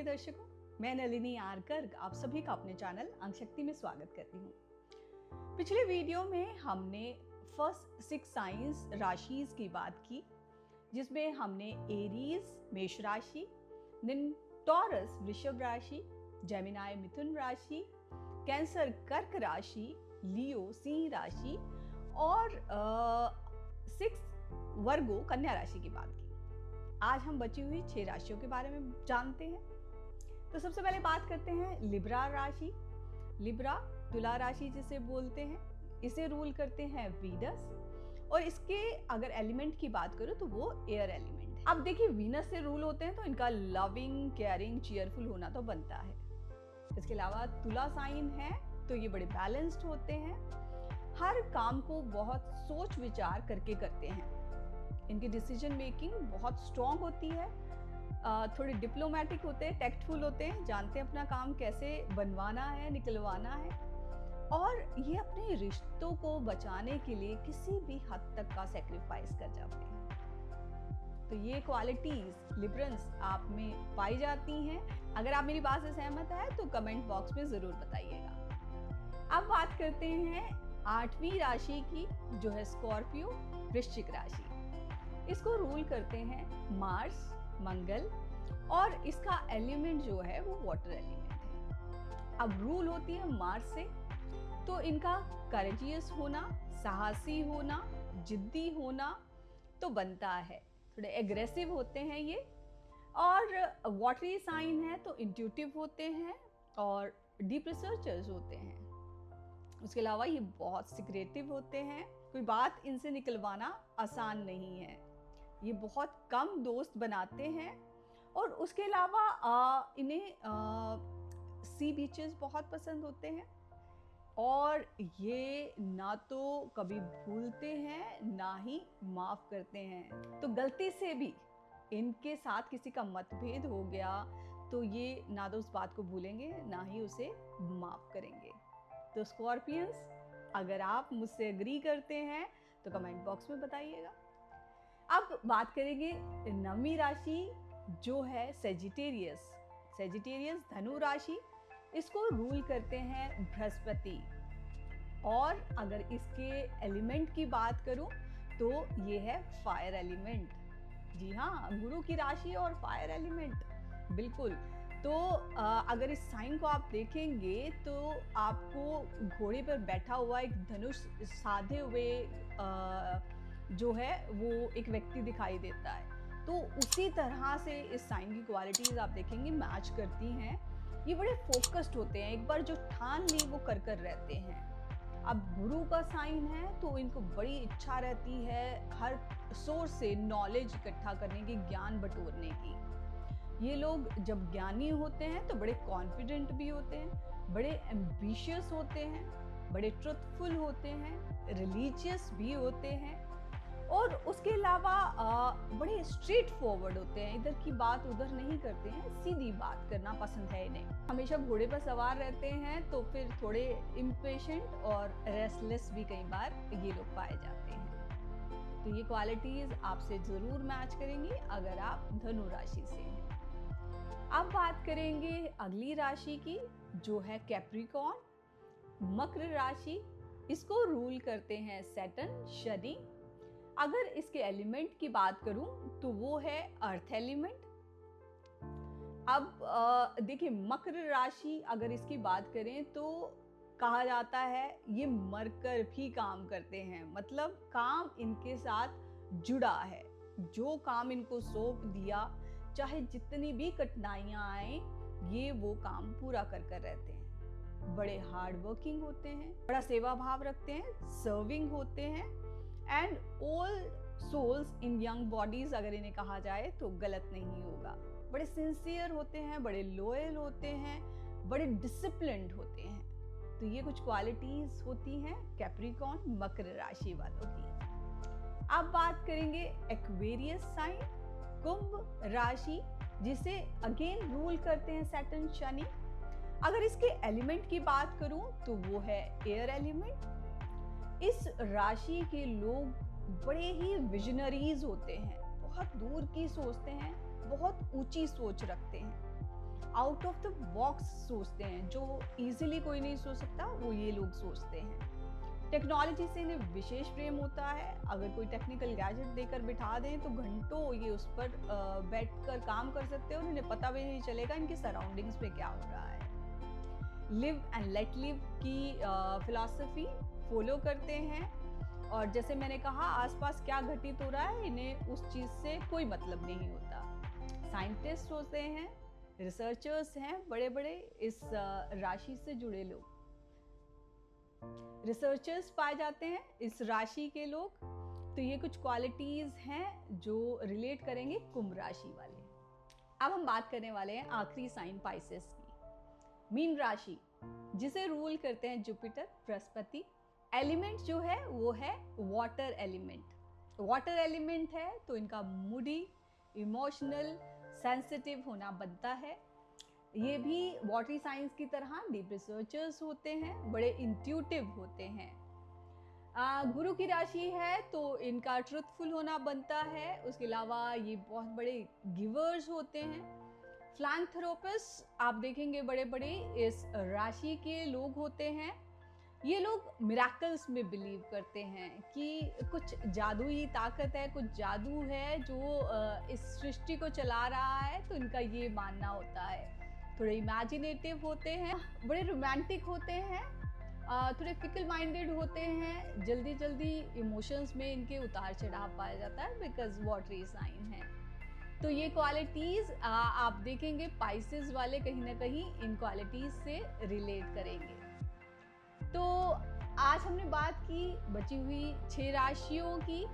दर्शकों, मैं नलिनी आरकर आप सभी का अपने चैनल अंक शक्ति में स्वागत करती हूँ। पिछले वीडियो में हमने फर्स्ट 6 साइंस राशिज की बात की, जिसमें हमने एरीज मेष राशि, देन टॉरस वृषभ राशि, जेमिनाई मिथुन राशि, कैंसर कर्क राशि, लियो सिंह राशि और 6 वर्गो कन्या राशि की बात की। आज हम बची हुई 6 राशियों के बारे में जानते हैं। तो सबसे पहले बात करते हैं लिब्रा राशि। लिब्रा तुला राशि जिसे बोलते हैं, इसे रूल करते हैं वीनस और इसके अगर एलिमेंट की बात करूं तो वो एयर एलिमेंट है। अब देखिए, वीनस से रूल होते हैं तो इनका लविंग, केयरिंग, चीयरफुल होना तो बनता है। इसके अलावा तुला साइन है तो ये बड़े बैलेंस्ड होते हैं, हर काम को बहुत सोच विचार करके करते हैं। इनकी डिसीजन मेकिंग बहुत स्ट्रॉन्ग होती है, थोड़े डिप्लोमेटिक होते हैं, टैक्टफुल होते हैं, जानते हैं अपना काम कैसे बनवाना है, निकलवाना है और ये अपने रिश्तों को बचाने के लिए किसी भी हद तक का सेक्रीफाइस कर जाते हैं। तो ये क्वालिटीज लिब्रंस आप में पाई जाती हैं। अगर आप मेरी बात से सहमत है तो कमेंट बॉक्स में जरूर बताइएगा। अब बात करते हैं 8वीं राशि की, जो है स्कॉर्पियो वृश्चिक राशि। इसको रूल करते हैं मार्स, मंगल और इसका एलिमेंट जो है वो वाटर एलिमेंट है। अब रूल होती है मार्स से, तो इनका करेजियस होना, साहसी होना, जिद्दी होना तो बनता है। थोड़े एग्रेसिव होते हैं ये, और वाटरी साइन है तो इंट्यूटिव होते हैं और डीप रिसर्चर्स होते हैं। उसके अलावा ये बहुत सीक्रेटिव होते हैं, कोई बात इनसे निकलवाना आसान नहीं है। ये बहुत कम दोस्त बनाते हैं और उसके अलावा इन्हें सी बीचेस बहुत पसंद होते हैं और ये ना तो कभी भूलते हैं ना ही माफ करते हैं। तो गलती से भी इनके साथ किसी का मतभेद हो गया तो ये ना तो उस बात को भूलेंगे ना ही उसे माफ करेंगे। तो स्कॉर्पियंस, अगर आप मुझसे एग्री करते हैं तो कमेंट बॉक्स में बताइएगा। अब बात करेंगे 9वीं राशि, जो है सेजिटेरियस। सेजिटेरियस धनु राशि, इसको रूल करते हैं बृहस्पति और अगर इसके एलिमेंट की बात करूं तो ये है फायर एलिमेंट। जी हाँ, गुरु की राशि और फायर एलिमेंट, बिल्कुल। तो अगर इस साइन को आप देखेंगे तो आपको घोड़े पर बैठा हुआ एक धनुष साधे हुए जो है वो एक व्यक्ति दिखाई देता है। तो उसी तरह से इस साइन की क्वालिटीज आप देखेंगे मैच करती हैं। ये बड़े फोकस्ड होते हैं, एक बार जो ठान ली वो कर रहते हैं। अब गुरु का साइन है तो इनको बड़ी इच्छा रहती है हर सोर्स से नॉलेज इकट्ठा करने की, ज्ञान बटोरने की। ये लोग जब ज्ञानी होते हैं तो बड़े कॉन्फिडेंट भी होते हैं, बड़े एम्बिशियस होते हैं, बड़े ट्रुथफुल होते हैं, रिलीजियस भी होते हैं और उसके अलावा बड़े स्ट्रेट फॉरवर्ड होते हैं। इधर की बात उधर नहीं करते हैं, सीधी बात करना पसंद है इन्हें। हमेशा घोड़े पर सवार रहते हैं तो फिर थोड़े इम्पेशेंट और रेस्टलेस भी कई बार ये लोग पाए जाते हैं। तो ये क्वालिटीज आपसे जरूर मैच करेंगी अगर आप धनु राशि से हैं। अब बात करेंगे अगली राशि की, जो है कैप्रिकॉर्न मकर राशि। इसको रूल करते हैं सैटर्न, शनि। अगर इसके एलिमेंट की बात करूं तो वो है अर्थ एलिमेंट। अब देखिए, मकर राशि अगर इसकी बात करें तो कहा जाता है ये मरकर भी काम करते हैं, मतलब काम इनके साथ जुड़ा है। जो काम इनको सौंप दिया, चाहे जितनी भी कठिनाइयां आए, ये वो काम पूरा कर रहते हैं। बड़े हार्ड वर्किंग होते हैं, बड़ा सेवा भाव रखते हैं, सर्विंग होते हैं and all souls in young bodies अगर इन्हें कहा जाए तो गलत नहीं होगा। बड़े सिंसियर होते हैं, बड़े लॉयल होते हैं, बड़े डिसिप्लिन्ड होते हैं। तो ये कुछ क्वालिटीज होती हैं कैप्रिकॉर्न मकर राशि वालों की। अब बात करेंगे एक्वेरियस साइन, कुंभ राशि, जिसे अगेन रूल करते हैं सैटर्न, शनि। अगर इसके एलिमेंट की बात करूं तो वो है एयर एलिमेंट। इस राशि के लोग बड़े ही विजनरीज होते हैं, बहुत दूर की सोचते हैं, बहुत ऊंची सोच रखते हैं। आउट ऑफ द बॉक्स सोचते हैं, जो इजीली कोई नहीं सोच सकता वो ये लोग सोचते हैं। टेक्नोलॉजी से इन्हें विशेष प्रेम होता है। अगर कोई टेक्निकल गैजेट देकर बिठा दें तो घंटों ये उस पर बैठकर काम कर सकते हैं और इन्हें पता भी नहीं चलेगा इनकी सराउंडिंग्स में क्या हो रहा है। लिव एंड लेट लिव की फिलॉसफी फॉलो करते हैं, और जैसे मैंने कहा आसपास क्या घटित हो रहा है इन्हें उस चीज़ से कोई मतलब नहीं होता। साइंटिस्ट होते हैं, रिसर्चर्स हैं बड़े बड़े इस राशि से जुड़े लोग। रिसर्चर्स पाए जाते हैं इस राशि के लोग। तो ये कुछ क्वालिटीज हैं जो रिलेट करेंगे कुंभ राशि वाले। अब हम बात करने वाले हैं आखिरी साइन पाइसेस की, मीन राशि, जिसे रूल करते हैं जुपिटर बृहस्पति। एलिमेंट जो है वो है वाटर एलिमेंट। वाटर एलिमेंट है तो इनका मूडी, इमोशनल, सेंसिटिव होना बनता है। ये भी वाटरी साइंस की तरह डीप रिसर्चर्स होते हैं, बड़े इंट्यूटिव होते हैं। गुरु की राशि है तो इनका ट्रुथफुल होना बनता है। उसके अलावा ये बहुत बड़े गिवर्स होते हैं। फिलैंथ्रोपिस्ट आप देखेंगे बड़े बड़े इस राशि के लोग होते हैं। ये लोग मिराकल्स में बिलीव करते हैं कि कुछ जादुई ताकत है, कुछ जादू है जो इस सृष्टि को चला रहा है, तो इनका ये मानना होता है। थोड़े इमेजिनेटिव होते हैं, बड़े रोमांटिक होते हैं, थोड़े फिकल माइंडेड होते हैं, जल्दी जल्दी इमोशंस में इनके उतार चढ़ाव पाया जाता है बिकॉज वाटरी साइन है। तो ये क्वालिटीज़ आप देखेंगे पाइसेस वाले कहीं ना कहीं इन क्वालिटीज़ से रिलेट करेंगे। तो आज हमने बात की बची हुई 6 राशियों की।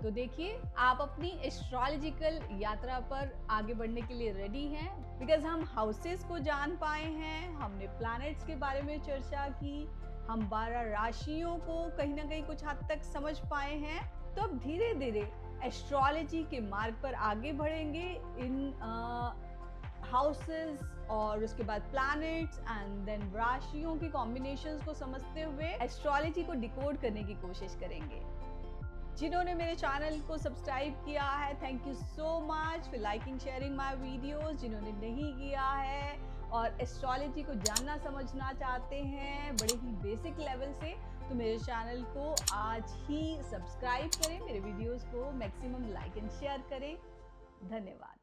तो देखिए आप अपनी एस्ट्रोलॉजिकल यात्रा पर आगे बढ़ने के लिए रेडी हैं, बिकॉज हम हाउसेस को जान पाए हैं, हमने प्लैनेट्स के बारे में चर्चा की, हम 12 राशियों को कहीं ना कहीं कुछ हद तक समझ पाए हैं। तो अब धीरे धीरे एस्ट्रोलॉजी के मार्ग पर आगे बढ़ेंगे इन हाउसेस और उसके बाद प्लैनेट्स एंड देन राशियों की कॉम्बिनेशंस को समझते हुए एस्ट्रोलॉजी को डिकोड करने की कोशिश करेंगे। जिन्होंने मेरे चैनल को सब्सक्राइब किया है, thank you so much for liking sharing my videos. जिन्होंने नहीं किया है और एस्ट्रोलॉजी को जानना समझना चाहते हैं बड़े ही बेसिक लेवल से, तो मेरे चैनल को आज ही सब्सक्राइब करें, मेरे वीडियोस को मैक्सिमम लाइक एंड शेयर करें। धन्यवाद।